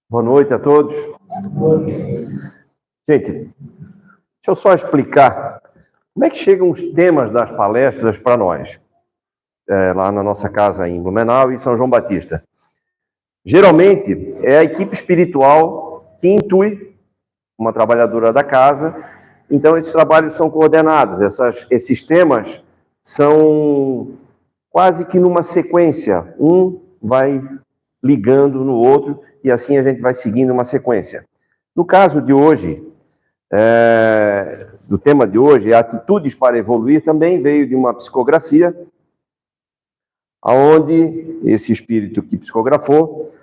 Boa noite a todos. Gente, deixa eu só explicar como é que chegam os temas das palestras para nós, lá na nossa casa em Blumenau e São João Batista. Geralmente, é a equipe espiritual que intui uma trabalhadora da casa, então esses trabalhos são coordenados, esses temas são quase que numa sequência, um vai ligando no outro, e assim a gente vai seguindo uma sequência. No caso de hoje, do tema de hoje, Atitudes para Evoluir, também veio de uma psicografia, onde esse espírito que psicografou,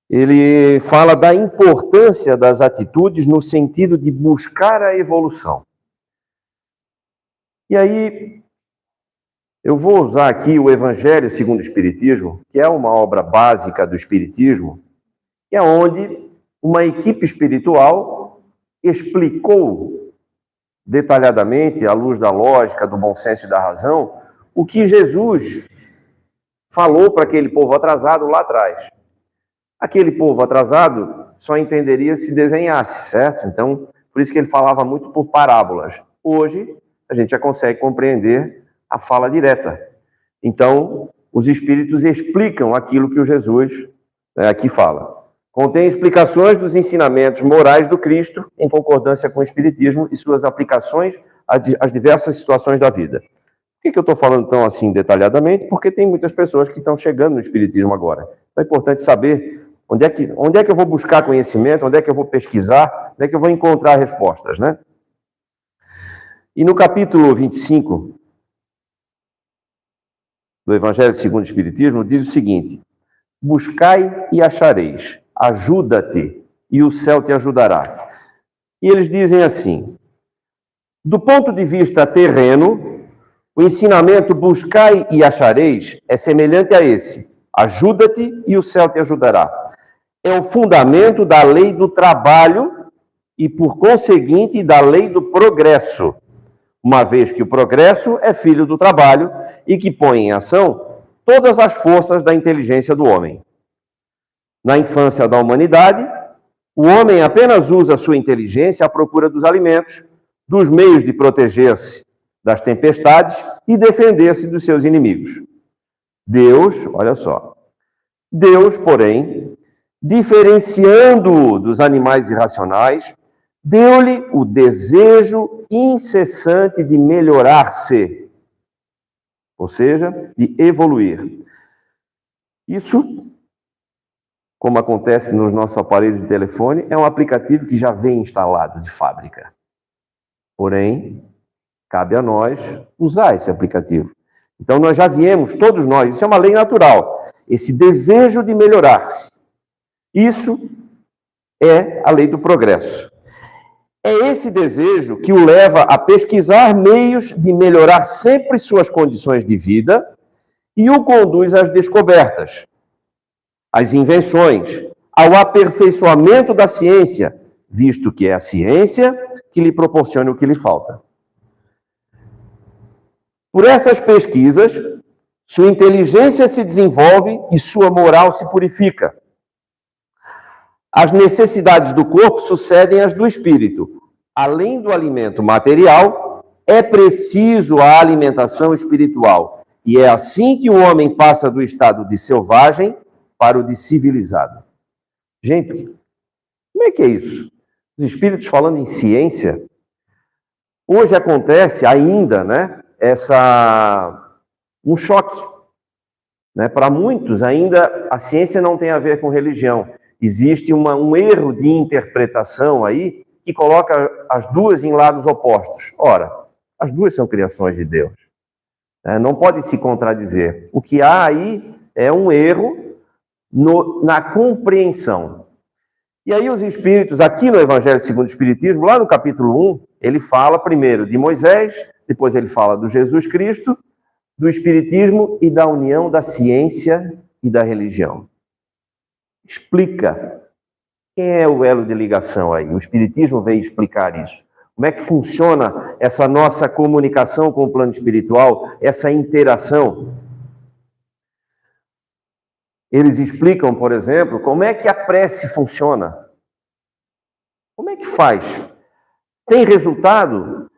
ele fala da importância das atitudes no sentido de buscar a evolução. E aí, eu vou usar aqui o Evangelho segundo o Espiritismo, que é uma obra básica do Espiritismo, que é onde uma equipe espiritual explicou detalhadamente, à luz da lógica, do bom senso e da razão, o que Jesus falou para aquele povo atrasado lá atrás. Aquele povo atrasado só entenderia se desenhasse, certo? Então, por isso que ele falava muito por parábolas. Hoje, a gente já consegue compreender a fala direta. Então, os espíritos explicam aquilo que o Jesus aqui fala. Contém explicações dos ensinamentos morais do Cristo em concordância com o Espiritismo e suas aplicações às diversas situações da vida. Por que eu estou falando tão assim detalhadamente? Porque tem muitas pessoas que estão chegando no Espiritismo agora. Então é importante saber onde é que eu vou buscar conhecimento, onde é que eu vou pesquisar, onde é que eu vou encontrar respostas, né? E no capítulo 25 do Evangelho segundo o Espiritismo, diz o seguinte: buscai e achareis, ajuda-te e o céu te ajudará. E eles dizem assim: do ponto de vista terreno, o ensinamento buscai e achareis é semelhante a esse: ajuda-te e o céu te ajudará. É o fundamento da lei do trabalho e, por conseguinte, da lei do progresso, uma vez que o progresso é filho do trabalho e que põe em ação todas as forças da inteligência do homem. Na infância da humanidade, o homem apenas usa sua inteligência à procura dos alimentos, dos meios de proteger-se das tempestades e defender-se dos seus inimigos. Deus, olha só, Deus, porém, diferenciando-o dos animais irracionais, deu-lhe o desejo incessante de melhorar-se, ou seja, de evoluir. Isso, como acontece nos nossos aparelhos de telefone, é um aplicativo que já vem instalado de fábrica. Porém, cabe a nós usar esse aplicativo. Então, nós já viemos, todos nós, isso é uma lei natural, esse desejo de melhorar-se. Isso é a lei do progresso. É esse desejo que o leva a pesquisar meios de melhorar sempre suas condições de vida e o conduz às descobertas, às invenções, ao aperfeiçoamento da ciência, visto que é a ciência que lhe proporciona o que lhe falta. Por essas pesquisas, sua inteligência se desenvolve e sua moral se purifica. As necessidades do corpo sucedem às do espírito. Além do alimento material, é preciso a alimentação espiritual. E é assim que o homem passa do estado de selvagem para o de civilizado. Gente, como é que é isso? Os espíritos falando em ciência. Hoje acontece ainda, né, um choque. Né? Para muitos, ainda a ciência não tem a ver com religião. Existe um erro de interpretação aí que coloca as duas em lados opostos. Ora, as duas são criações de Deus. Não pode se contradizer. O que há aí é um erro na compreensão. E aí os espíritos, aqui no Evangelho segundo o Espiritismo, lá no capítulo 1, ele fala primeiro de Moisés, depois ele fala do Jesus Cristo, do Espiritismo e da união da ciência e da religião. Explica quem é o elo de ligação aí. O Espiritismo veio explicar isso. Como é que funciona essa nossa comunicação com o plano espiritual, essa interação? Eles explicam, por exemplo, como é que a prece funciona. Como é que faz? Tem resultado?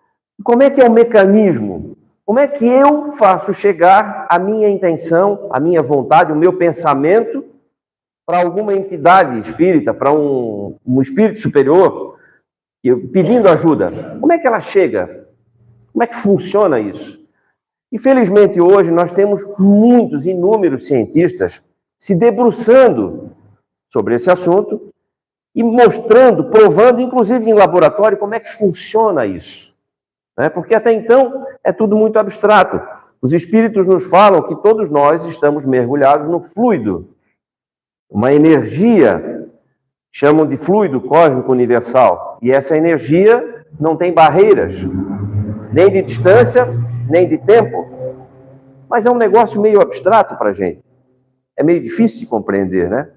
Como é que é o mecanismo? Como é que eu faço chegar a minha intenção, a minha vontade, o meu pensamento para alguma entidade espírita, para um espírito superior, pedindo ajuda? Como é que ela chega? Como é que funciona isso? Infelizmente, hoje, nós temos muitos, inúmeros cientistas se debruçando sobre esse assunto e mostrando, provando, inclusive em laboratório, como é que funciona isso. Porque até então é tudo muito abstrato. Os espíritos nos falam que todos nós estamos mergulhados no fluido, uma energia, chamam de fluido cósmico universal. E essa energia não tem barreiras, nem de distância, nem de tempo. Mas é um negócio meio abstrato para a gente. É meio difícil de compreender, né?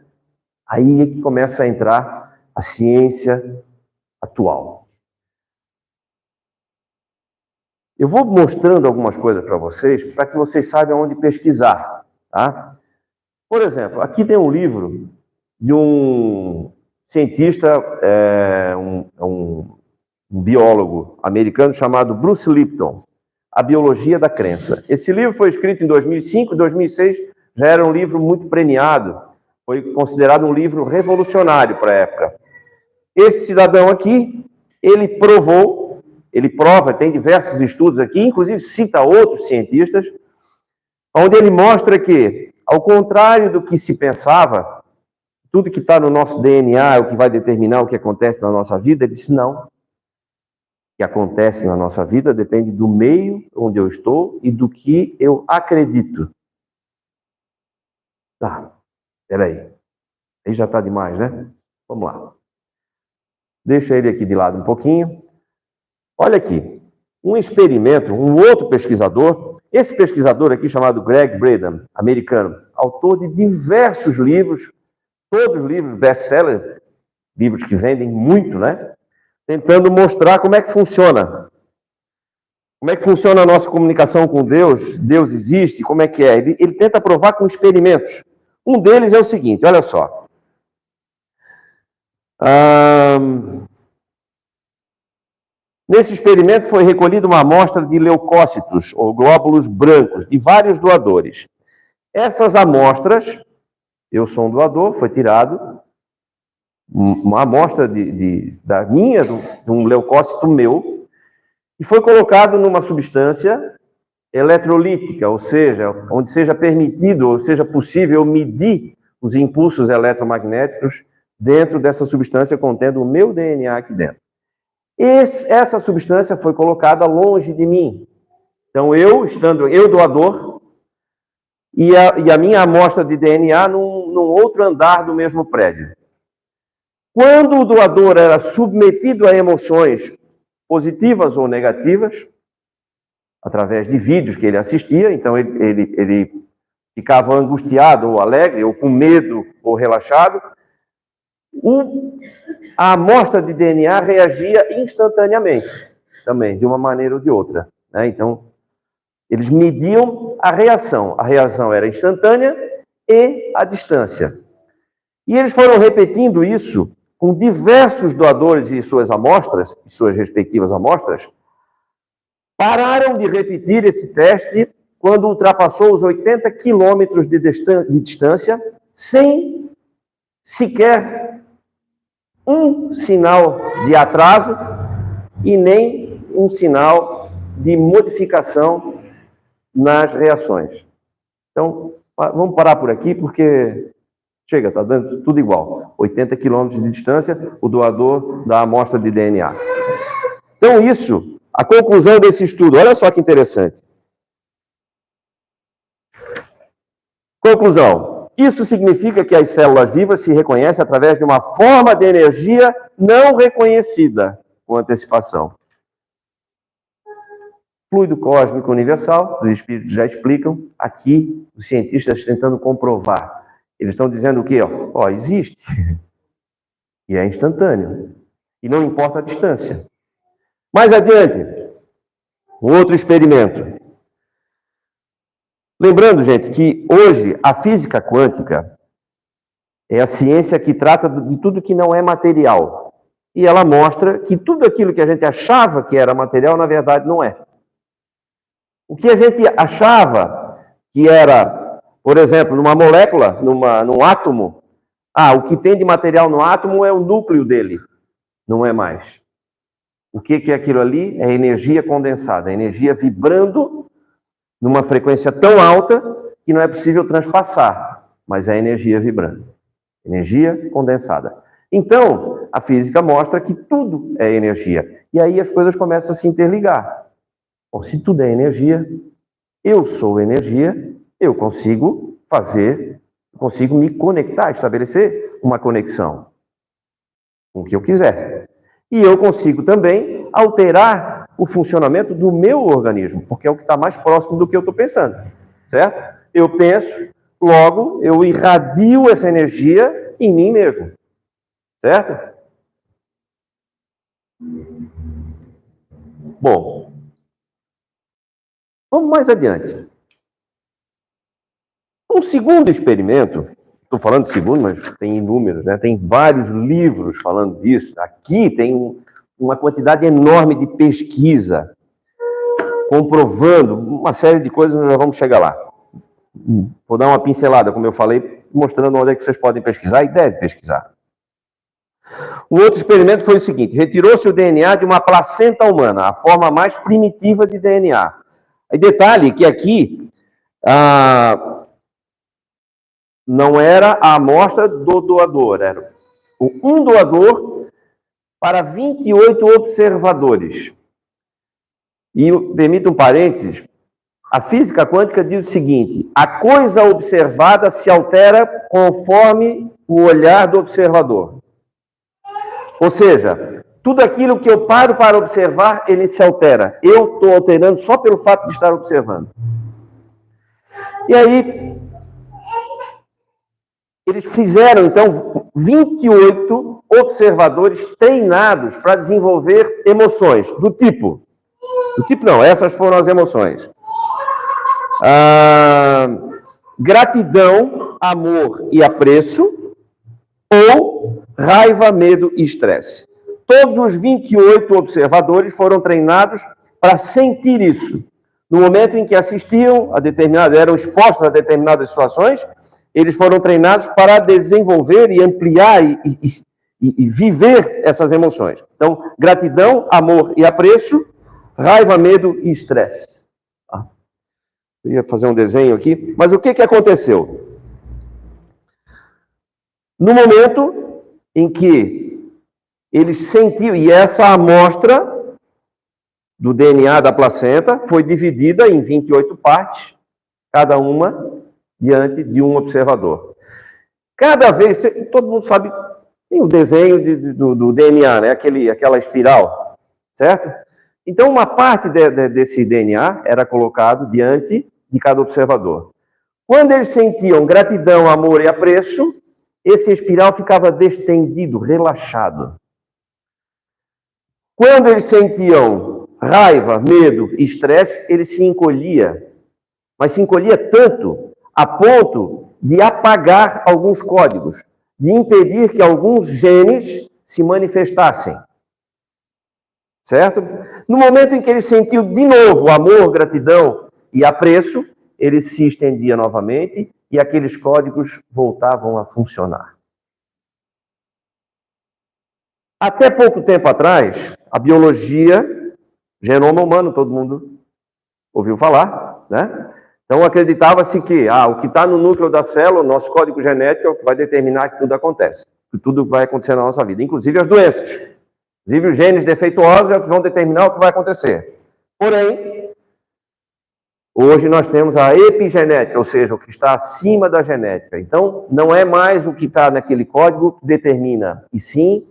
Aí é que começa a entrar a ciência atual. Eu vou mostrando algumas coisas para que vocês saibam onde pesquisar, tá? Por exemplo, aqui tem um livro de um cientista, um biólogo americano chamado Bruce Lipton, A Biologia da Crença. Esse livro foi escrito em 2005, 2006, já era um livro muito premiado, foi considerado um livro revolucionário para a época. Esse cidadão aqui, ele prova, tem diversos estudos aqui, inclusive cita outros cientistas, onde ele mostra que, ao contrário do que se pensava, tudo que está no nosso DNA é o que vai determinar o que acontece na nossa vida, ele disse não. O que acontece na nossa vida depende do meio onde eu estou e do que eu acredito. Tá, peraí. Aí já está demais, né? Vamos lá. Deixa ele aqui de lado um pouquinho. Olha aqui, um experimento, um outro pesquisador, esse pesquisador aqui chamado Greg Braden, americano, autor de diversos livros, todos livros best-seller, livros que vendem muito, né? Tentando mostrar como é que funciona. Como é que funciona a nossa comunicação com Deus? Deus existe? Como é que é? Ele tenta provar com experimentos. Um deles é o seguinte, olha só. Nesse experimento foi recolhida uma amostra de leucócitos, ou glóbulos brancos, de vários doadores. Essas amostras, eu sou um doador, foi tirado uma amostra de um leucócito meu, e foi colocado numa substância eletrolítica, ou seja, onde seja permitido, ou seja possível medir os impulsos eletromagnéticos dentro dessa substância contendo o meu DNA aqui dentro. Essa substância foi colocada longe de mim. Então, eu doador, e a minha amostra de DNA num outro andar do mesmo prédio. Quando o doador era submetido a emoções positivas ou negativas, através de vídeos que ele assistia, então ele ficava angustiado ou alegre, ou com medo ou relaxado, a amostra de DNA reagia instantaneamente, também, de uma maneira ou de outra. Né? Então, eles mediam a reação. A reação era instantânea e a distância. E eles foram repetindo isso com diversos doadores e suas amostras, e suas respectivas amostras, pararam de repetir esse teste quando ultrapassou os 80 quilômetros de distância, sem sequer um sinal de atraso e nem um sinal de modificação nas reações. Então, vamos parar por aqui, porque chega, está dando tudo igual. 80 quilômetros de distância, o doador dá a amostra de DNA. Então, a conclusão desse estudo, olha só que interessante. Conclusão. Isso significa que as células vivas se reconhecem através de uma forma de energia não reconhecida com antecipação. Fluido cósmico universal, os espíritos já explicam, aqui os cientistas tentando comprovar. Eles estão dizendo o quê? Existe. E é instantâneo. E não importa a distância. Mais adiante, um outro experimento. Lembrando, gente, que hoje a física quântica É a ciência que trata de tudo que não é material. E ela mostra que tudo aquilo que a gente achava que era material, na verdade, não é. O que a gente achava que era, por exemplo, numa molécula, num átomo, o que tem de material no átomo é o núcleo dele, não é mais. O que é aquilo ali? É energia condensada, energia vibrando numa frequência tão alta que não é possível transpassar, mas é energia vibrando, energia condensada. Então, a física mostra que tudo é energia. E aí as coisas começam a se interligar. Bom, se tudo é energia, eu sou energia, eu consigo me conectar, estabelecer uma conexão com o que eu quiser. E eu consigo também alterar o funcionamento do meu organismo, porque é o que está mais próximo do que eu estou pensando, certo? Eu penso, logo eu irradio essa energia em mim mesmo, certo? Bom, vamos mais adiante. Um segundo experimento, estou falando de segundo, mas tem inúmeros, né? Tem vários livros falando disso. Aqui tem uma quantidade enorme de pesquisa comprovando uma série de coisas, nós já vamos chegar lá. Vou dar uma pincelada, como eu falei, mostrando onde é que vocês podem pesquisar e devem pesquisar. Um outro experimento foi o seguinte: retirou-se o DNA de uma placenta humana, a forma mais primitiva de DNA. E detalhe que aqui não era a amostra do doador, era um doador para 28 observadores. E permita um parênteses, a física quântica diz o seguinte: a coisa observada se altera conforme o olhar do observador. Ou seja, tudo aquilo que eu paro para observar, ele se altera. Eu estou alterando só pelo fato de estar observando. E aí, eles fizeram, então, 28 observadores treinados para desenvolver emoções do tipo não, essas foram as emoções. Gratidão, amor e apreço, ou raiva, medo e estresse. Todos os 28 observadores foram treinados para sentir isso. No momento em que assistiam eram expostos a determinadas situações, eles foram treinados para desenvolver e ampliar e viver essas emoções. Então, gratidão, amor e apreço, raiva, medo e estresse. Eu ia fazer um desenho aqui, mas o que aconteceu? No momento em que eles sentiam, e essa amostra do DNA da placenta foi dividida em 28 partes, cada uma diante de um observador. Cada vez, todo mundo sabe, tem o desenho do DNA, né? Aquela espiral, certo? Então, uma parte desse DNA era colocado diante de cada observador. Quando eles sentiam gratidão, amor e apreço, esse espiral ficava distendido, relaxado. Quando eles sentiam raiva, medo e estresse, ele se encolhia. Mas se encolhia tanto a ponto de apagar alguns códigos, de impedir que alguns genes se manifestassem. Certo? No momento em que ele sentiu de novo amor, gratidão e apreço, ele se estendia novamente e aqueles códigos voltavam a funcionar. Até pouco tempo atrás, a biologia, genoma humano, todo mundo ouviu falar, né? Então acreditava-se que o que está no núcleo da célula, o nosso código genético, é o que vai determinar que tudo acontece, que tudo vai acontecer na nossa vida, inclusive as doenças. Inclusive os genes defeituosos é o que vão determinar o que vai acontecer. Porém, hoje nós temos a epigenética, ou seja, o que está acima da genética. Então, não é mais o que está naquele código que determina, e sim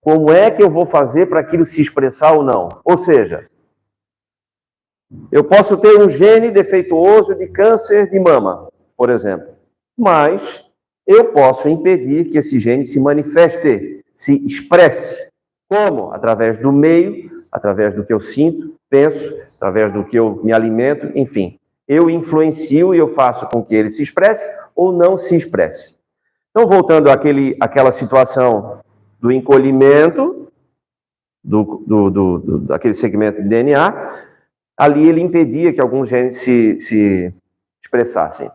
como é que eu vou fazer para aquilo se expressar ou não. Ou seja, eu posso ter um gene defeituoso de câncer de mama, por exemplo, mas eu posso impedir que esse gene se manifeste, se expresse. Como? Através do meio, através do que eu sinto, penso, através do que eu me alimento, enfim. Eu influencio e eu faço com que ele se expresse ou não se expresse. Então, voltando àquela situação do encolhimento, daquele segmento de DNA, ali ele impedia que alguns genes se expressassem.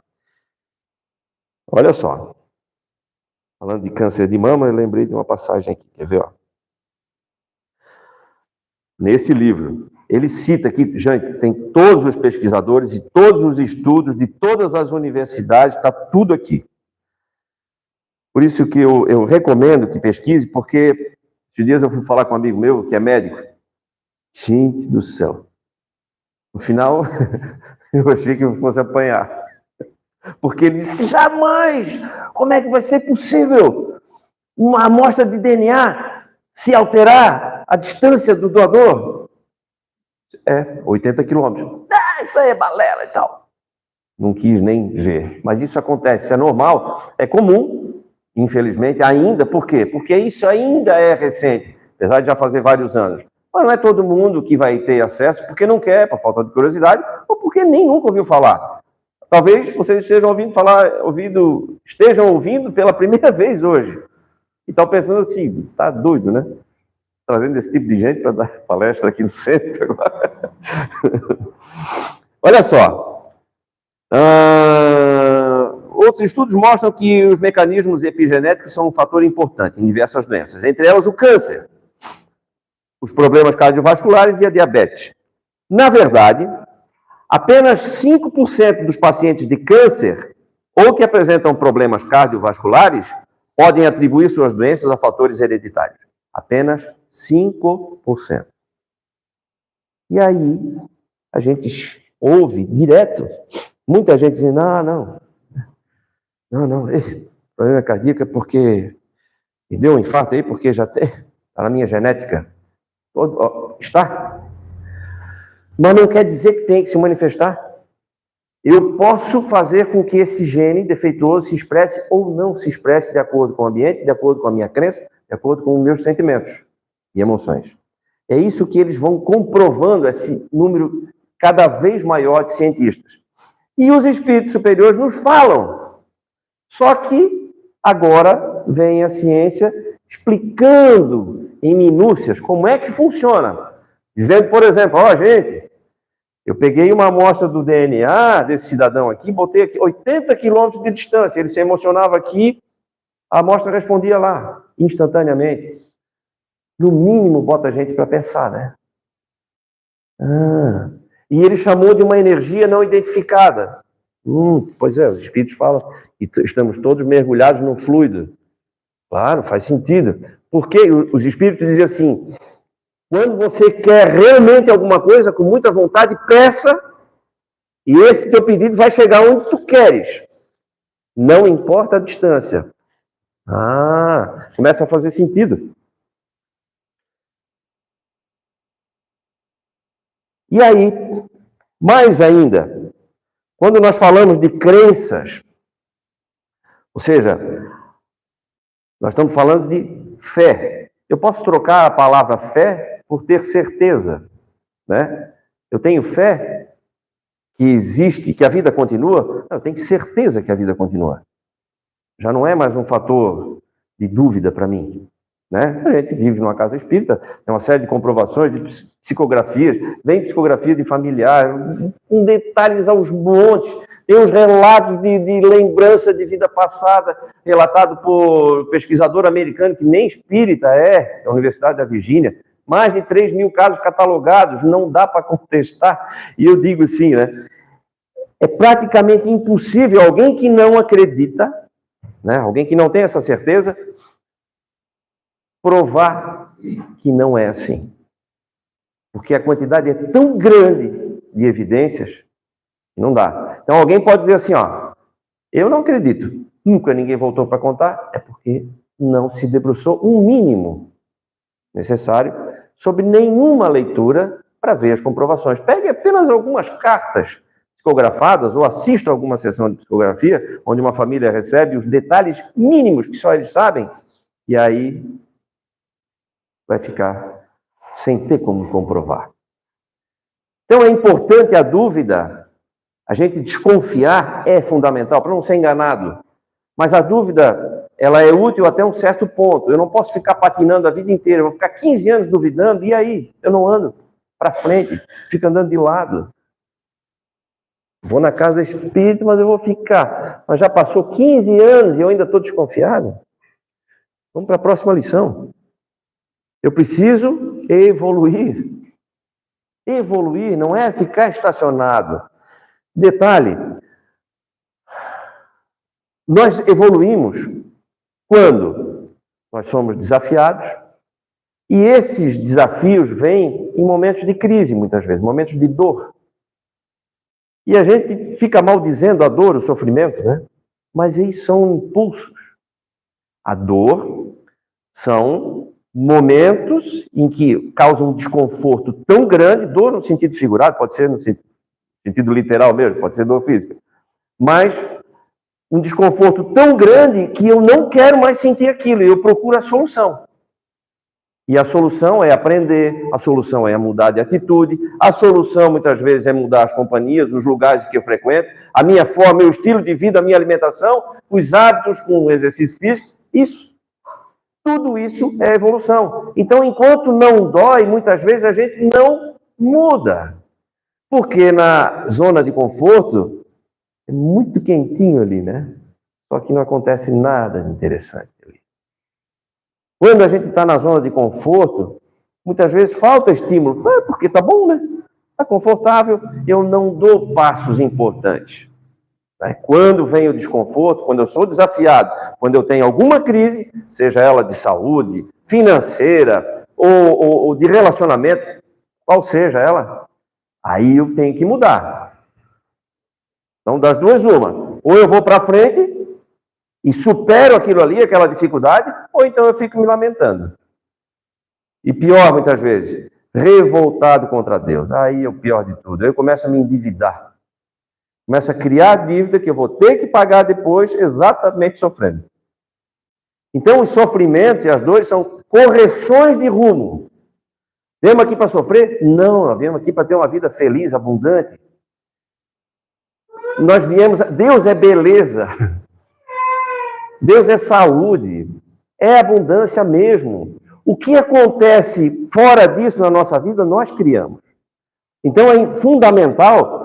Olha só. Falando de câncer de mama, eu lembrei de uma passagem aqui, quer ver? Ó? Nesse livro, ele cita aqui, gente, tem todos os pesquisadores e todos os estudos de todas as universidades, está tudo aqui. Por isso que eu recomendo que pesquise, porque esses dias eu fui falar com um amigo meu, que é médico. Gente do céu. No final, eu achei que eu fosse apanhar. Porque ele disse, jamais! Como é que vai ser possível uma amostra de DNA se alterar a distância do doador? 80 quilômetros. Isso aí é balela e tal. Não quis nem ver. Mas isso acontece, é normal, é comum, infelizmente, ainda. Por quê? Porque isso ainda é recente, apesar de já fazer vários anos. Mas não é todo mundo que vai ter acesso porque não quer, por falta de curiosidade, ou porque nem nunca ouviu falar. Talvez vocês estejam ouvindo pela primeira vez hoje. E estão pensando assim, tá doido, né? Trazendo esse tipo de gente para dar palestra aqui no centro agora. Olha só. Outros estudos mostram que os mecanismos epigenéticos são um fator importante em diversas doenças, entre elas o câncer, os problemas cardiovasculares e a diabetes. Na verdade, apenas 5% dos pacientes de câncer ou que apresentam problemas cardiovasculares podem atribuir suas doenças a fatores hereditários. Apenas 5%. E aí, a gente ouve direto, muita gente dizendo, problema cardíaco é porque me deu um infarto aí, porque já está na minha genética. Está. Mas não quer dizer que tem que se manifestar. Eu posso fazer com que esse gene defeituoso se expresse ou não se expresse de acordo com o ambiente, de acordo com a minha crença, de acordo com os meus sentimentos e emoções. É isso que eles vão comprovando, esse número cada vez maior de cientistas. E os espíritos superiores nos falam. Só que agora vem a ciência explicando em minúcias como é que funciona. Dizendo, por exemplo, gente, eu peguei uma amostra do DNA desse cidadão aqui, botei aqui 80 quilômetros de distância, ele se emocionava aqui, a amostra respondia lá, instantaneamente. No mínimo, bota a gente para pensar, né? E ele chamou de uma energia não identificada. Pois é, os espíritos falam que estamos todos mergulhados no fluido. Claro, faz sentido. Porque os espíritos dizem assim, quando você quer realmente alguma coisa, com muita vontade, peça, e esse teu pedido vai chegar onde tu queres. Não importa a distância. Começa a fazer sentido. E aí, mais ainda, quando nós falamos de crenças, ou seja, nós estamos falando de fé. Eu posso trocar a palavra fé por ter certeza, né? Eu tenho fé que existe, que a vida continua. Eu tenho certeza que a vida continua. Já não é mais um fator de dúvida para mim, né? A gente vive numa casa espírita, tem uma série de comprovações, de psicografias, vem psicografia de familiar, com detalhes aos montes, tem uns relatos de lembrança de vida passada, relatado por pesquisador americano, que nem espírita da Universidade da Virgínia, mais de 3.000 casos catalogados, não dá para contestar. E eu digo assim, né? É praticamente impossível alguém que não acredita, né? Alguém que não tem essa certeza, provar que não é assim. Porque a quantidade é tão grande de evidências que não dá. Então alguém pode dizer assim, eu não acredito, nunca ninguém voltou para contar, é porque não se debruçou um mínimo necessário sobre nenhuma leitura para ver as comprovações. Pegue apenas algumas cartas psicografadas ou assista a alguma sessão de psicografia, onde uma família recebe os detalhes mínimos que só eles sabem, e aí vai ficar sem ter como comprovar. Então é importante a dúvida, a gente desconfiar é fundamental para não ser enganado, mas a dúvida ela é útil até um certo ponto. Eu não posso ficar patinando a vida inteira. Eu vou ficar 15 anos duvidando, e aí? Eu não ando para frente, fico andando de lado. Vou na casa espírita, mas eu vou ficar. Mas já passou 15 anos e eu ainda estou desconfiado. Vamos para a próxima lição. Eu preciso evoluir. Evoluir não é ficar estacionado. Detalhe, nós evoluímos quando nós somos desafiados, e esses desafios vêm em momentos de crise, muitas vezes, momentos de dor. E a gente fica maldizendo a dor, o sofrimento, né? Mas eles são impulsos. A dor são momentos em que causam um desconforto tão grande, dor no sentido figurado, pode ser no sentido literal mesmo, pode ser dor física, mas um desconforto tão grande que eu não quero mais sentir aquilo, e eu procuro a solução. E a solução é aprender, a solução é mudar de atitude, a solução muitas vezes é mudar as companhias, os lugares que eu frequento, a minha forma, meu estilo de vida, a minha alimentação, os hábitos com o exercício físico, isso. Tudo isso é evolução. Então, enquanto não dói, muitas vezes a gente não muda. Porque na zona de conforto, é muito quentinho ali, né? Só que não acontece nada de interessante ali. Quando a gente está na zona de conforto, muitas vezes falta estímulo. Porque tá bom, né? Tá confortável. Eu não dou passos importantes. Quando vem o desconforto, quando eu sou desafiado, quando eu tenho alguma crise, seja ela de saúde, financeira ou de relacionamento, qual seja ela, aí eu tenho que mudar. Então, das duas, uma. Ou eu vou para frente e supero aquilo ali, aquela dificuldade, ou então eu fico me lamentando. E pior, muitas vezes, revoltado contra Deus. Aí é o pior de tudo. Eu começo a me endividar. Começo a criar dívida que eu vou ter que pagar depois, exatamente sofrendo. Então, os sofrimentos e as dores são correções de rumo. Viemos aqui para sofrer? Não, nós viemos aqui para ter uma vida feliz, abundante. Nós viemos... Deus é beleza. Deus é saúde. É abundância mesmo. O que acontece fora disso na nossa vida, nós criamos. Então, é fundamental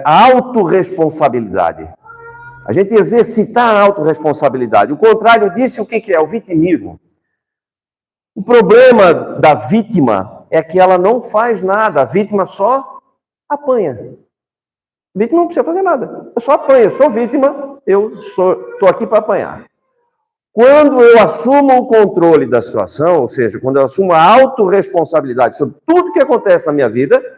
a autorresponsabilidade. A gente exercitar a autorresponsabilidade. O contrário disso, o que é? O vitimismo. O problema da vítima é que ela não faz nada. A vítima só apanha. A vítima não precisa fazer nada. Eu só apanho. Eu sou vítima, eu estou aqui para apanhar. Quando eu assumo o controle da situação, ou seja, quando eu assumo a autorresponsabilidade sobre tudo que acontece na minha vida,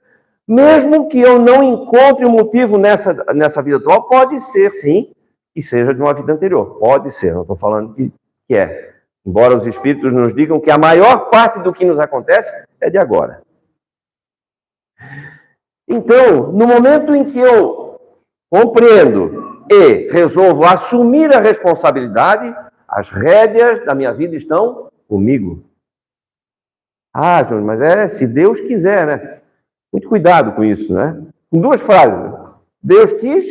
mesmo que eu não encontre um motivo nessa vida atual, pode ser, sim, que seja de uma vida anterior. Pode ser, não estou falando que é. Embora os espíritos nos digam que a maior parte do que nos acontece é de agora. Então, no momento em que eu compreendo e resolvo assumir a responsabilidade, as rédeas da minha vida estão comigo. Ah, Júnior, mas se Deus quiser, né? Muito cuidado com isso, né? Com duas frases. Deus quis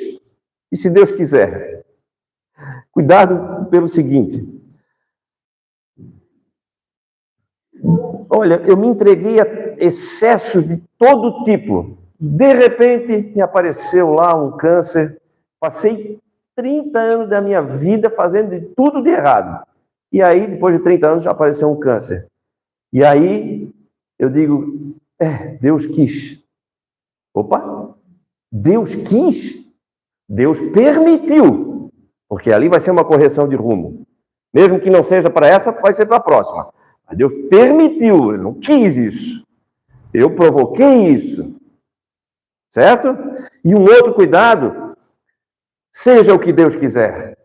e se Deus quiser. Cuidado pelo seguinte. Olha, eu me entreguei a excessos de todo tipo. De repente, me apareceu lá um câncer. Passei 30 anos da minha vida fazendo tudo de errado. E aí, depois de 30 anos, já apareceu um câncer. E aí, eu digo, Deus quis. Opa! Deus quis? Deus permitiu. Porque ali vai ser uma correção de rumo. Mesmo que não seja para essa, vai ser para a próxima. Mas Deus permitiu, Ele não quis isso. Eu provoquei isso. Certo? E um outro cuidado, seja o que Deus quiser.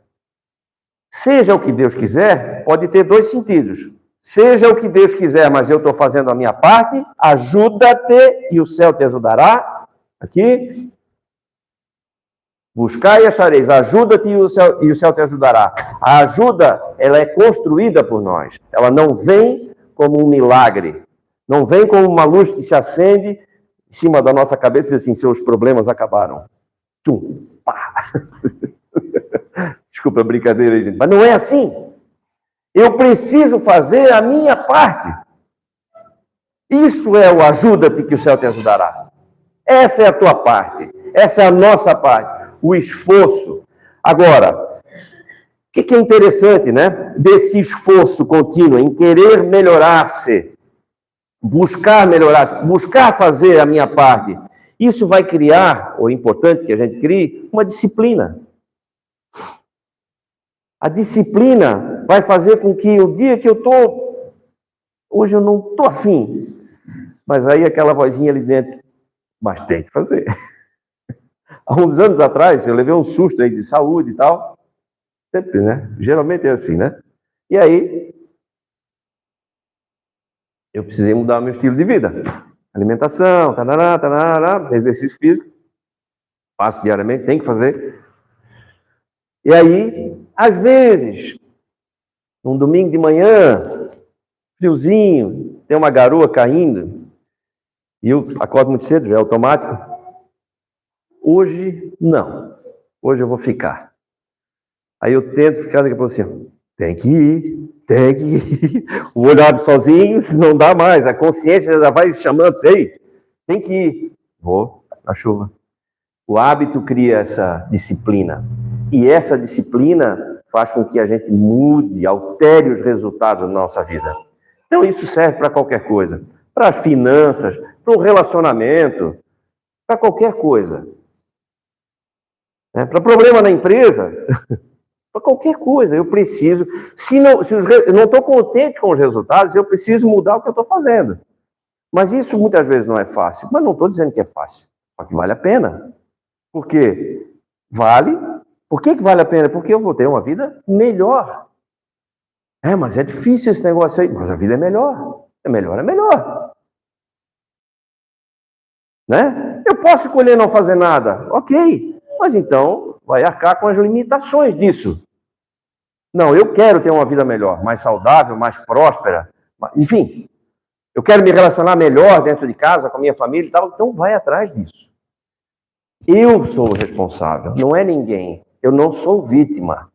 Seja o que Deus quiser, pode ter dois sentidos. Seja o que Deus quiser, mas eu estou fazendo a minha parte, ajuda-te e o céu te ajudará. Aqui. Buscar e achareis, ajuda-te e o céu te ajudará. A ajuda, ela é construída por nós. Ela não vem como um milagre. Não vem como uma luz que se acende em cima da nossa cabeça e diz assim, seus problemas acabaram. Tchum, pá. Desculpa a brincadeira aí, gente. Mas não é assim. Eu preciso fazer a minha parte. Isso é o ajuda-te que o céu te ajudará. Essa é a tua parte. Essa é a nossa parte. O esforço. Agora, o que é interessante, né? Desse esforço contínuo em querer melhorar-se, buscar melhorar, buscar fazer a minha parte. Isso vai criar, ou é importante que a gente crie, uma disciplina. A disciplina vai fazer com que o dia que hoje eu não estou afim, mas aí aquela vozinha ali dentro, mas tem que fazer. Há uns anos atrás, eu levei um susto aí de saúde e tal, sempre, né? Geralmente é assim, né? E aí, eu precisei mudar o meu estilo de vida. Alimentação, exercício físico, faço diariamente, tem que fazer. E aí, às vezes, um domingo de manhã, friozinho, tem uma garoa caindo, e eu acordo muito cedo, já é automático. Hoje, não. Hoje eu vou ficar. Aí eu tento ficar, daqui a pouco assim, tem que ir. O olho abre sozinho, não dá mais. A consciência já vai chamando, sei, tem que ir. Vou na chuva. O hábito cria essa disciplina. E essa disciplina faz com que a gente mude, altere os resultados da nossa vida. Então isso serve para qualquer coisa. Para as finanças, para o relacionamento, para qualquer coisa. Para problema na empresa, para qualquer coisa. Eu preciso, eu não estou contente com os resultados, eu preciso mudar o que eu estou fazendo. Mas isso muitas vezes não é fácil. Mas não estou dizendo que é fácil. Só que vale a pena. Por quê? Vale. Por que vale a pena? Porque eu vou ter uma vida melhor. Mas é difícil esse negócio aí. Mas a vida é melhor. É melhor. Né? Eu posso escolher não fazer nada. Ok. Mas então, vai arcar com as limitações disso. Não, eu quero ter uma vida melhor, mais saudável, mais próspera. Enfim, eu quero me relacionar melhor dentro de casa, com a minha família e tal. Então, vai atrás disso. Eu sou o responsável, não é ninguém. Eu não sou vítima.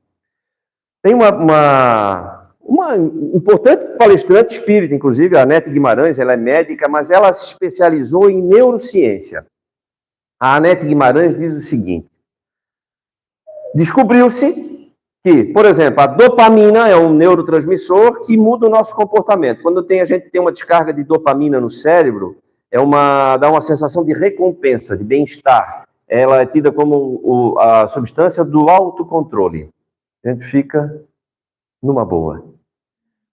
Tem uma importante palestrante espírita, inclusive, a Anete Guimarães, ela é médica, mas ela se especializou em neurociência. A Anete Guimarães diz o seguinte: descobriu-se que, por exemplo, a dopamina é um neurotransmissor que muda o nosso comportamento. Quando a gente tem uma descarga de dopamina no cérebro, dá uma sensação de recompensa, de bem-estar. Ela é tida como a substância do autocontrole. A gente fica numa boa.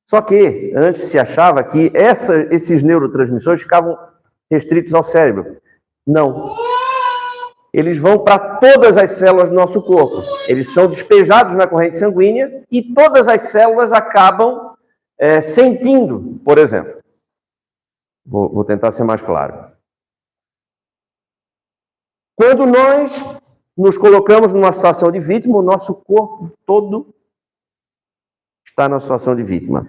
Só que antes se achava que esses neurotransmissores ficavam restritos ao cérebro. Não. Eles vão para todas as células do nosso corpo. Eles são despejados na corrente sanguínea e todas as células acabam sentindo, por exemplo. Vou tentar ser mais claro. Quando nós nos colocamos numa situação de vítima, o nosso corpo todo está na situação de vítima.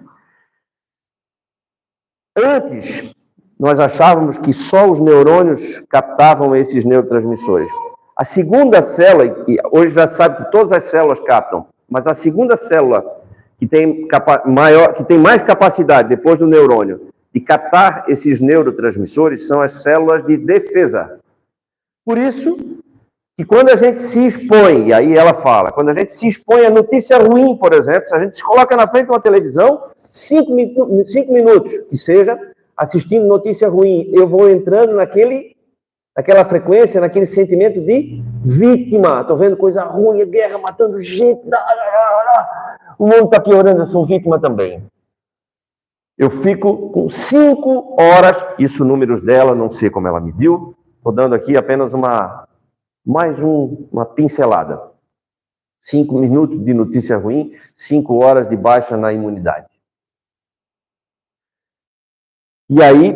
Antes, nós achávamos que só os neurônios captavam esses neurotransmissores. A segunda célula, e hoje já sabe que todas as células captam, mas a segunda célula que tem mais capacidade, depois do neurônio, de captar esses neurotransmissores são as células de defesa. Por isso que quando a gente se expõe, e aí ela fala, quando a gente se expõe a notícia ruim, por exemplo, se a gente se coloca na frente de uma televisão, 5 minutos, que seja, assistindo notícia ruim, eu vou entrando naquela frequência, naquele sentimento de vítima. Estou vendo coisa ruim, guerra, matando gente, o mundo está piorando, eu sou vítima também. Eu fico com 5 horas, isso números dela, não sei como ela mediu, estou dando aqui apenas uma pincelada. 5 minutos de notícia ruim, 5 horas de baixa na imunidade. E aí,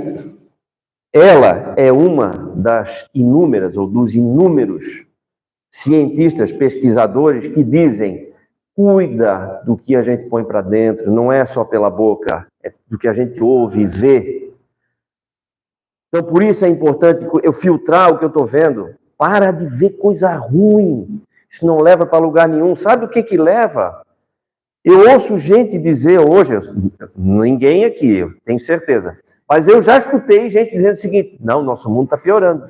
ela é uma das inúmeras, ou dos inúmeros cientistas, pesquisadores que dizem: cuida do que a gente põe para dentro, não é só pela boca, é do que a gente ouve e vê. Então, por isso é importante eu filtrar o que eu estou vendo. Para de ver coisa ruim. Isso não leva para lugar nenhum. Sabe o que leva? Eu ouço gente dizer hoje, ninguém aqui, eu tenho certeza, mas eu já escutei gente dizendo o seguinte: não, nosso mundo está piorando.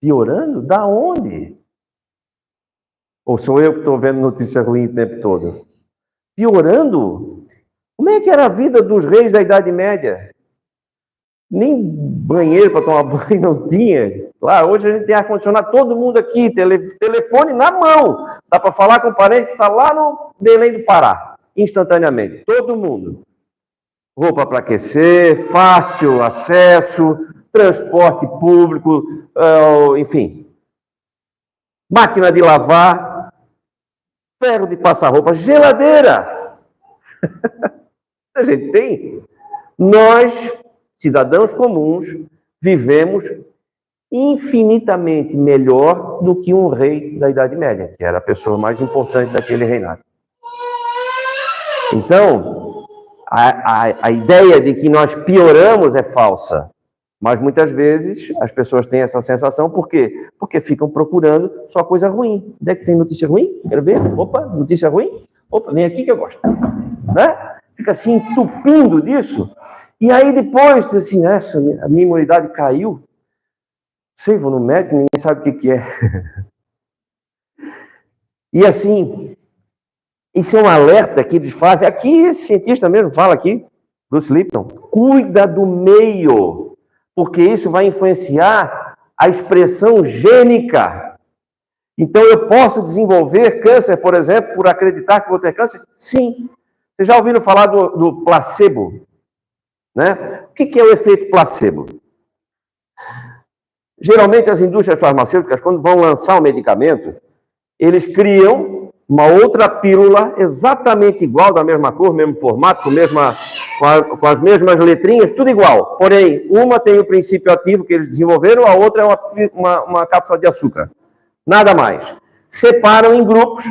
Piorando? Da onde? Ou sou eu que estou vendo notícia ruim o tempo todo? Piorando? Como é que era a vida dos reis da Idade Média? Nem banheiro para tomar banho não tinha. Lá, hoje a gente tem ar-condicionado, todo mundo aqui, telefone na mão. Dá para falar com o parente que está lá no Belém do Pará, instantaneamente. Todo mundo. Roupa para aquecer, fácil acesso, transporte público, enfim. Máquina de lavar, ferro de passar roupa, geladeira. A gente tem. Nós, cidadãos comuns, vivemos infinitamente melhor do que um rei da Idade Média, que era a pessoa mais importante daquele reinado. Então, a ideia de que nós pioramos é falsa, mas muitas vezes as pessoas têm essa sensação. Por quê? Porque ficam procurando só coisa ruim. Onde é que tem notícia ruim? Quero ver. Opa, notícia ruim? Opa, vem aqui que eu gosto. Né? Fica assim entupindo disso. E aí depois, assim, a minha imunidade caiu. Sei, vou no médico, ninguém sabe o que é. E assim, isso é um alerta que eles fazem. Aqui, esse cientista mesmo fala aqui, Bruce Lipton, cuida do meio, porque isso vai influenciar a expressão gênica. Então, eu posso desenvolver câncer, por exemplo, por acreditar que vou ter câncer? Sim. Vocês já ouviram falar do placebo? Né? O que é o efeito placebo? Geralmente, as indústrias farmacêuticas, quando vão lançar um medicamento, eles criam uma outra pílula exatamente igual, da mesma cor, mesmo formato, com as mesmas letrinhas, tudo igual. Porém, uma tem o princípio ativo que eles desenvolveram, a outra é uma cápsula de açúcar. Nada mais. Separam em grupos.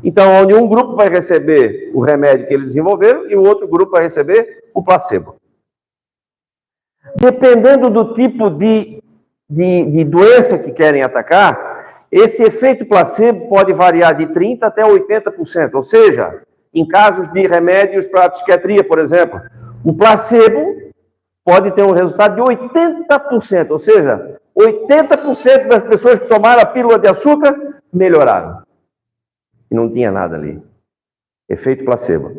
Então, onde um grupo vai receber o remédio que eles desenvolveram e o outro grupo vai receber o placebo. Dependendo do tipo de doença que querem atacar, esse efeito placebo pode variar de 30% até 80%. Ou seja, em casos de remédios para a psiquiatria, por exemplo, o placebo pode ter um resultado de 80%. Ou seja, 80% das pessoas que tomaram a pílula de açúcar melhoraram. E não tinha nada ali. Efeito placebo.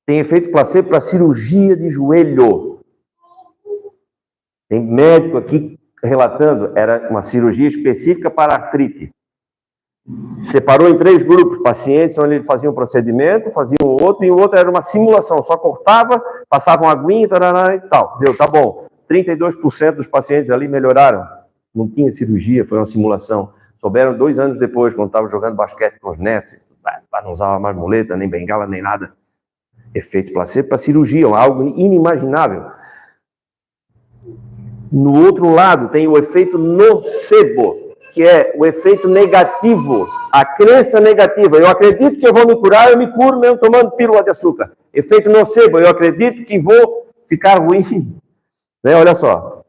Tem efeito placebo para cirurgia de joelho. Tem médico aqui relatando, era uma cirurgia específica para artrite. Separou em 3 grupos, pacientes onde ele fazia um procedimento, fazia um outro, e o outro era uma simulação, só cortava, passava uma aguinha e tal. Deu, tá bom. 32% dos pacientes ali melhoraram. Não tinha cirurgia, foi uma simulação. Souberam 2 anos depois, quando estavam jogando basquete com os netos, não usava mais muleta, nem bengala, nem nada. Efeito placebo para cirurgia, algo inimaginável. No outro lado, tem o efeito nocebo, que é o efeito negativo, a crença negativa. Eu acredito que eu vou me curar, eu me curo mesmo tomando pílula de açúcar. Efeito nocebo, eu acredito que vou ficar ruim. Né? Olha só,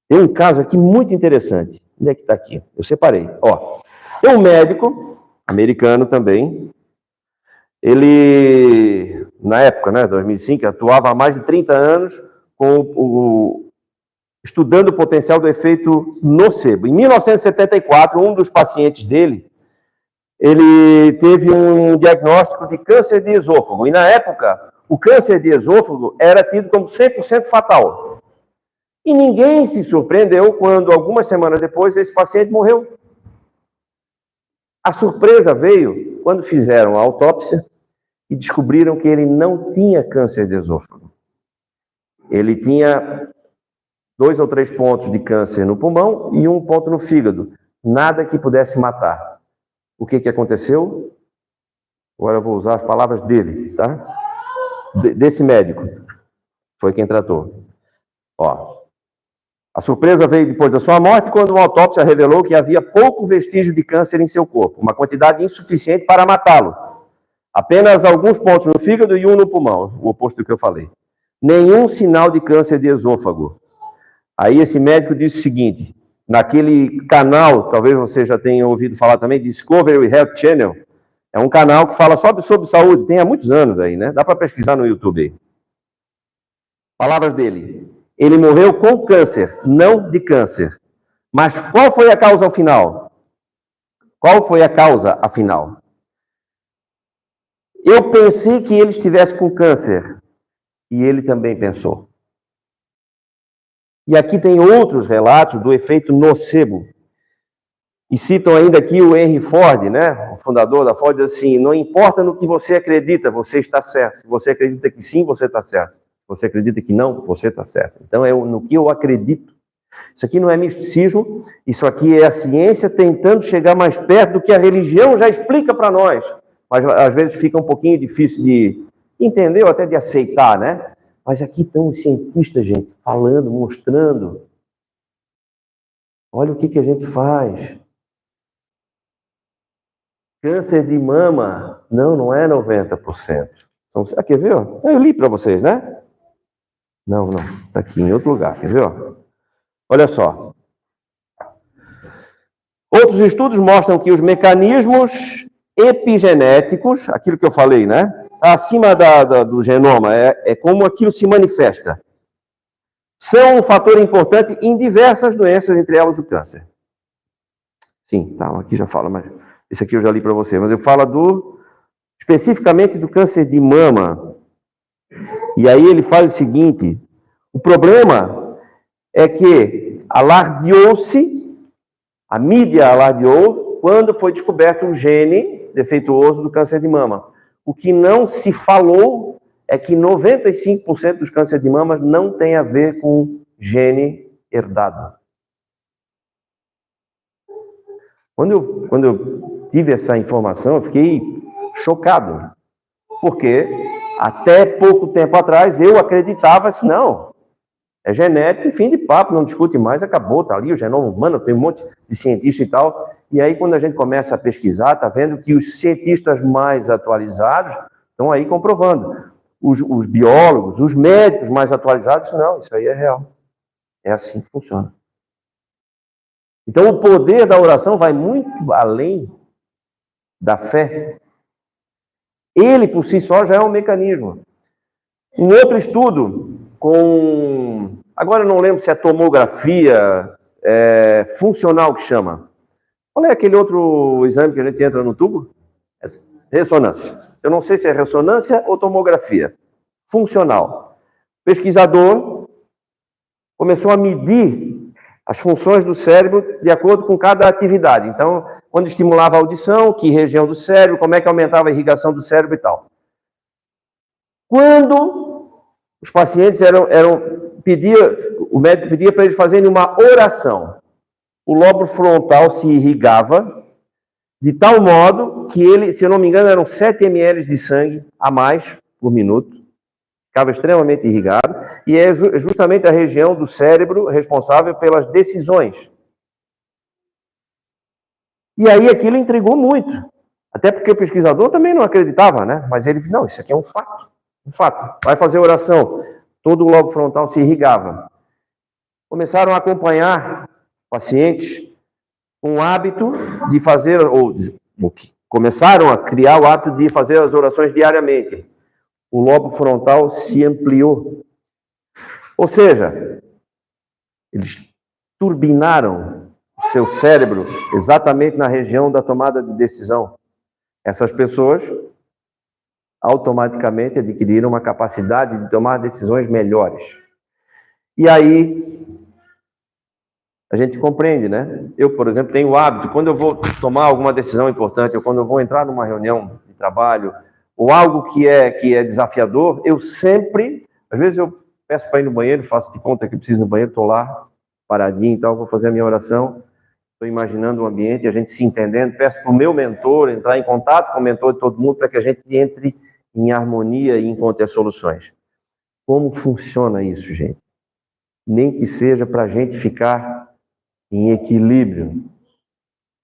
tem um caso aqui muito interessante. Onde é que está aqui? Eu separei. Ó, tem um médico, americano também, ele, na época, né, 2005, atuava há mais de 30 anos estudando o potencial do efeito nocebo. Em 1974, um dos pacientes dele, ele teve um diagnóstico de câncer de esôfago. E, na época, o câncer de esôfago era tido como 100% fatal. E ninguém se surpreendeu quando, algumas semanas depois, esse paciente morreu. A surpresa veio quando fizeram a autópsia e descobriram que ele não tinha câncer de esôfago. Ele tinha 2 ou 3 pontos de câncer no pulmão e 1 ponto no fígado. Nada que pudesse matar. O que aconteceu? Agora eu vou usar as palavras dele, tá? Desse médico. Foi quem tratou. Ó. A surpresa veio depois da sua morte, quando uma autópsia revelou que havia pouco vestígio de câncer em seu corpo, uma quantidade insuficiente para matá-lo. Apenas alguns pontos no fígado e 1 no pulmão, o oposto do que eu falei. Nenhum sinal de câncer de esôfago. Aí esse médico disse o seguinte: naquele canal, talvez você já tenha ouvido falar também, Discovery Health Channel. É um canal que fala sobre saúde, tem há muitos anos aí, né? Dá para pesquisar no YouTube aí. Palavras dele. Ele morreu com câncer, não de câncer. Mas qual foi a causa final? Qual foi a causa afinal? Eu pensei que ele estivesse com câncer. E ele também pensou. E aqui tem outros relatos do efeito nocebo. E citam ainda aqui o Henry Ford, né? O fundador da Ford, diz assim, não importa no que você acredita, você está certo. Se você acredita que sim, você está certo. Se você acredita que não, você está certo. Então, é no que eu acredito. Isso aqui não é misticismo, isso aqui é a ciência tentando chegar mais perto do que a religião já explica para nós. Mas, às vezes, fica um pouquinho difícil de entender ou até de aceitar, né? Mas aqui estão os cientistas, gente, falando, mostrando. Olha o que a gente faz. Câncer de mama, não é 90%. Quer ver? Ó? Eu li para vocês, né? Não, está aqui em outro lugar, quer ver? Ó? Olha só. Outros estudos mostram que os mecanismos epigenéticos, aquilo que eu falei, né? Acima do genoma, é como aquilo se manifesta. São um fator importante em diversas doenças, entre elas o câncer. Sim, tá, aqui já fala, mas esse aqui eu já li para você, mas eu falo especificamente do câncer de mama. E aí ele fala o seguinte, o problema é que a mídia alardeou quando foi descoberto um gene defeituoso do câncer de mama. O que não se falou é que 95% dos cânceres de mama não tem a ver com gene herdado. Quando eu tive essa informação, eu fiquei chocado. Porque até pouco tempo atrás eu acreditava assim, não, é genético e fim de papo, não discute mais, acabou, tá ali o genoma humano, tem um monte de cientista e tal. E aí quando a gente começa a pesquisar, tá vendo que os cientistas mais atualizados estão aí comprovando. Os biólogos, os médicos mais atualizados, não, isso aí é real. É assim que funciona. Então, o poder da oração vai muito além da fé. Ele, por si só, já é um mecanismo. Um outro estudo agora eu não lembro se é tomografia funcional que chama. Qual é aquele outro exame que a gente entra no tubo? Ressonância. Eu não sei se é ressonância ou tomografia. Funcional. O pesquisador começou a medir as funções do cérebro de acordo com cada atividade. Então, quando estimulava a audição, que região do cérebro, como é que aumentava a irrigação do cérebro e tal. Quando os pacientes o médico pedia para eles fazerem uma oração, o lobo frontal se irrigava de tal modo que ele, se eu não me engano, eram 7 ml de sangue a mais por minuto, ficava extremamente irrigado, e é justamente a região do cérebro responsável pelas decisões. E aí aquilo intrigou muito, até porque o pesquisador também não acreditava, né? Mas ele disse, não, isso aqui é um fato, vai fazer oração, todo o lobo frontal se irrigava. Começaram a acompanhar pacientes com o hábito de fazer, começaram a criar o hábito de fazer as orações diariamente. O lobo frontal se ampliou. Ou seja, eles turbinaram o seu cérebro exatamente na região da tomada de decisão. Essas pessoas automaticamente adquiriram uma capacidade de tomar decisões melhores. E aí, a gente compreende, né? Eu, por exemplo, tenho o hábito, quando eu vou tomar alguma decisão importante, ou quando eu vou entrar numa reunião de trabalho, ou algo que é desafiador, eu sempre, às vezes eu peço para ir no banheiro, faço de conta que preciso ir no banheiro, estou lá, paradinho e tal, vou fazer a minha oração, estou imaginando o ambiente, a gente se entendendo, peço para o meu mentor entrar em contato com o mentor de todo mundo, para que a gente entre em harmonia e encontre as soluções. Como funciona isso, gente? Nem que seja para a gente ficar em equilíbrio.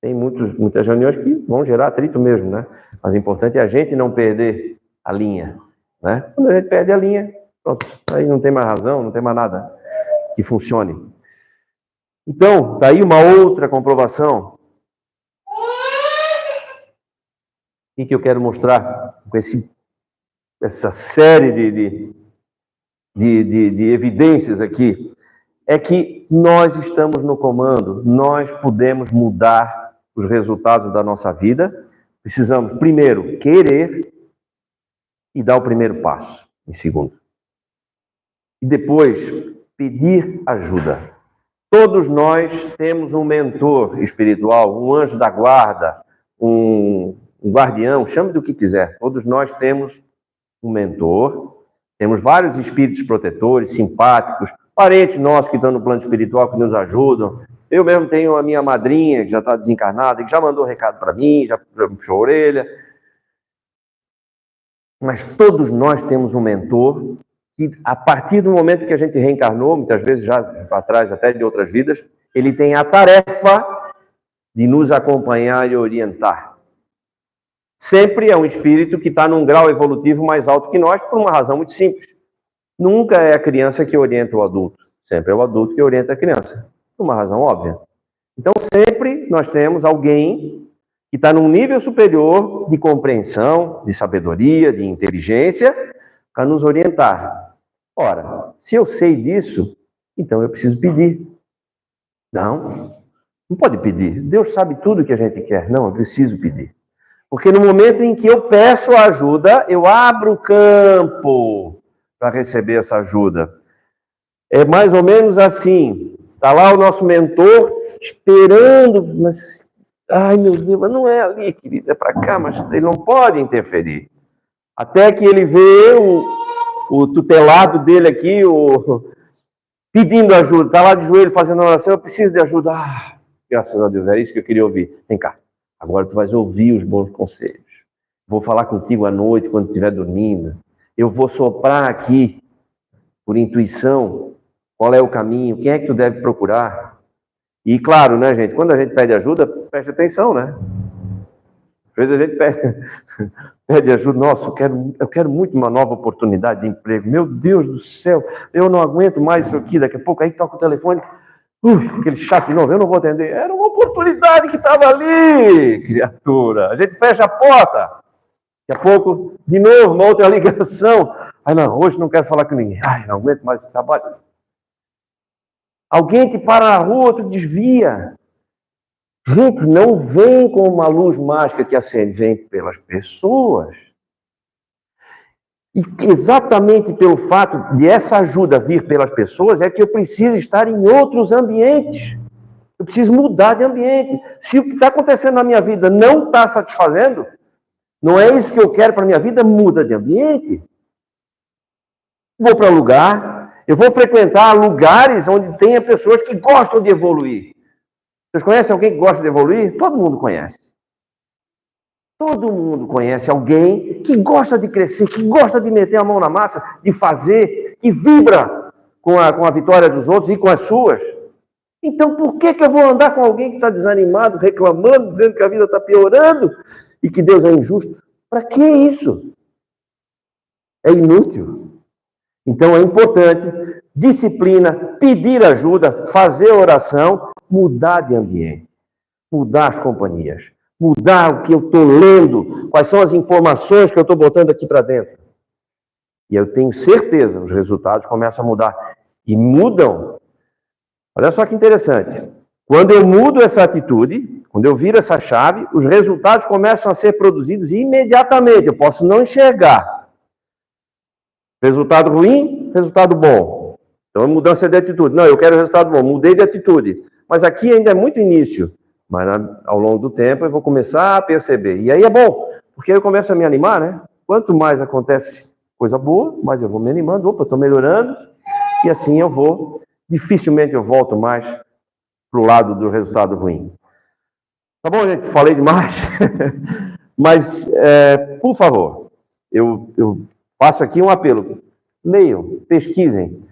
Tem muitas reuniões que vão gerar atrito mesmo, né? Mas o importante é a gente não perder a linha, né? Quando a gente perde a linha, pronto, aí não tem mais razão, não tem mais nada que funcione. Então, daí uma outra comprovação. O que eu quero mostrar com essa série de evidências aqui? É que nós estamos no comando, nós podemos mudar os resultados da nossa vida. Precisamos, primeiro, querer e dar o primeiro passo, em segundo. E depois, pedir ajuda. Todos nós temos um mentor espiritual, um anjo da guarda, um guardião, chame do que quiser. Todos nós temos um mentor, temos vários espíritos protetores, simpáticos, parentes nossos que estão no plano espiritual, que nos ajudam. Eu mesmo tenho a minha madrinha, que já está desencarnada, que já mandou recado para mim, já puxou a orelha. Mas todos nós temos um mentor que, a partir do momento que a gente reencarnou, muitas vezes já atrás até de outras vidas, ele tem a tarefa de nos acompanhar e orientar. Sempre é um espírito que está num grau evolutivo mais alto que nós, por uma razão muito simples. Nunca é a criança que orienta o adulto, sempre é o adulto que orienta a criança, por uma razão óbvia. Então, sempre nós temos alguém que está num nível superior de compreensão, de sabedoria, de inteligência, para nos orientar. Ora, se eu sei disso, então eu preciso pedir. Não pode pedir. Deus sabe tudo que a gente quer. Não, eu preciso pedir. Porque no momento em que eu peço ajuda, eu abro o campo para receber essa ajuda. É mais ou menos assim. Está lá o nosso mentor esperando, mas, ai meu Deus, mas não é ali, querido, é para cá, mas ele não pode interferir. Até que ele vê o tutelado dele aqui, pedindo ajuda, está lá de joelho fazendo oração, eu preciso de ajuda. Ah, graças a Deus, é isso que eu queria ouvir. Vem cá, agora tu vais ouvir os bons conselhos. Vou falar contigo à noite, quando estiver dormindo. Eu vou soprar aqui, por intuição, qual é o caminho, quem é que tu deve procurar. E claro, né, gente, quando a gente pede ajuda, preste atenção, né? Às vezes a gente pede ajuda, nossa, eu quero muito uma nova oportunidade de emprego. Meu Deus do céu, eu não aguento mais isso aqui. Daqui a pouco aí toca o telefone, aquele chato de novo, eu não vou atender. Era uma oportunidade que estava ali, criatura. A gente fecha a porta. Daqui a pouco, de novo, uma outra ligação. Ai, não, hoje não quero falar com ninguém. Ai, não aguento mais esse trabalho. Alguém te para na rua, tu desvia. Gente, não vem com uma luz mágica que acende, vem pelas pessoas. E exatamente pelo fato de essa ajuda vir pelas pessoas, é que eu preciso estar em outros ambientes. Eu preciso mudar de ambiente. Se o que está acontecendo na minha vida não está satisfazendo, não é isso que eu quero para a minha vida, muda de ambiente. Vou para lugar, eu vou frequentar lugares onde tenha pessoas que gostam de evoluir. Vocês conhecem alguém que gosta de evoluir? Todo mundo conhece. Todo mundo conhece alguém que gosta de crescer, que gosta de meter a mão na massa, de fazer, que vibra com a vitória dos outros e com as suas. Então, por que eu vou andar com alguém que está desanimado, reclamando, dizendo que a vida está piorando e que Deus é injusto? Para que isso? É inútil. Então, é importante disciplina, pedir ajuda, fazer oração, mudar de ambiente, mudar as companhias, mudar o que eu estou lendo, quais são as informações que eu estou botando aqui para dentro. E eu tenho certeza, os resultados começam a mudar. E mudam. Olha só que interessante. Quando eu mudo essa atitude, quando eu viro essa chave, os resultados começam a ser produzidos imediatamente. Eu posso não enxergar. Resultado ruim, resultado bom. Então, mudança de atitude. Não, eu quero resultado bom, mudei de atitude. Mas aqui ainda é muito início. Mas ao longo do tempo eu vou começar a perceber. E aí é bom, porque eu começo a me animar, né? Quanto mais acontece coisa boa, mais eu vou me animando. Opa, estou melhorando. E assim eu vou. Dificilmente eu volto mais para o lado do resultado ruim. Tá bom, gente? Falei demais. Mas, por favor, eu faço aqui um apelo. Leiam, pesquisem.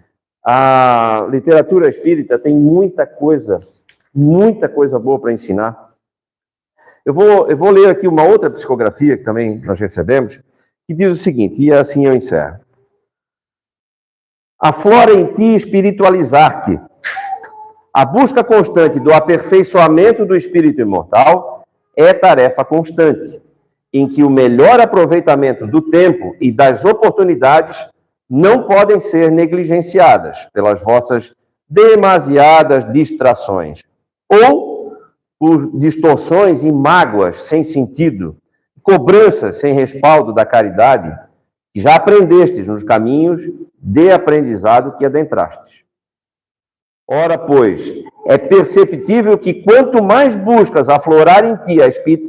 A literatura espírita tem muita coisa boa para ensinar. Eu vou ler aqui uma outra psicografia que também nós recebemos, que diz o seguinte, e assim eu encerro. Aflora em ti espiritualizar-te. A busca constante do aperfeiçoamento do espírito imortal é tarefa constante, em que o melhor aproveitamento do tempo e das oportunidades não podem ser negligenciadas pelas vossas demasiadas distrações, ou por distorções e mágoas sem sentido, cobranças sem respaldo da caridade, que já aprendestes nos caminhos de aprendizado que adentrastes. Ora, pois, é perceptível que quanto mais buscas aflorar em ti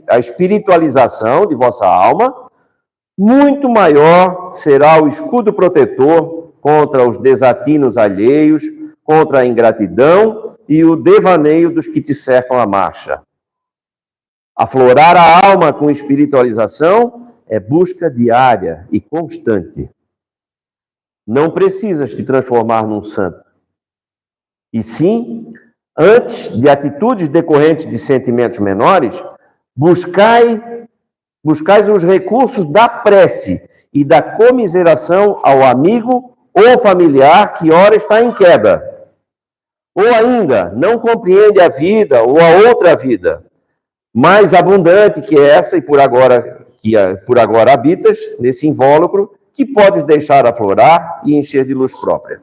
a espiritualização de vossa alma, muito maior será o escudo protetor contra os desatinos alheios, contra a ingratidão e o devaneio dos que te cercam a marcha. Aflorar a alma com espiritualização é busca diária e constante. Não precisas te transformar num santo. E sim, antes de atitudes decorrentes de sentimentos menores, buscais os recursos da prece e da comiseração ao amigo ou familiar que ora está em queda. Ou ainda, não compreende a vida ou a outra vida, mais abundante que essa e por agora habitas nesse invólucro, que podes deixar aflorar e encher de luz própria.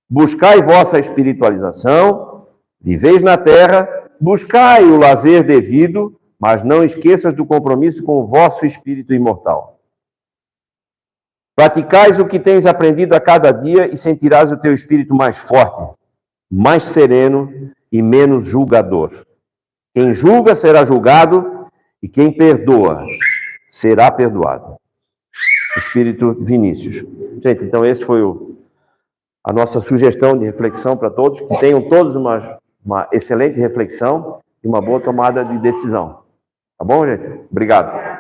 Buscai vossa espiritualização, viveis na terra, buscai o lazer devido, mas não esqueças do compromisso com o vosso espírito imortal. Praticais o que tens aprendido a cada dia e sentirás o teu espírito mais forte, mais sereno e menos julgador. Quem julga será julgado e quem perdoa será perdoado. Espírito Vinícius. Gente, então esse foi a nossa sugestão de reflexão para todos, que tenham todos uma excelente reflexão e uma boa tomada de decisão. Tá bom, gente? Obrigado.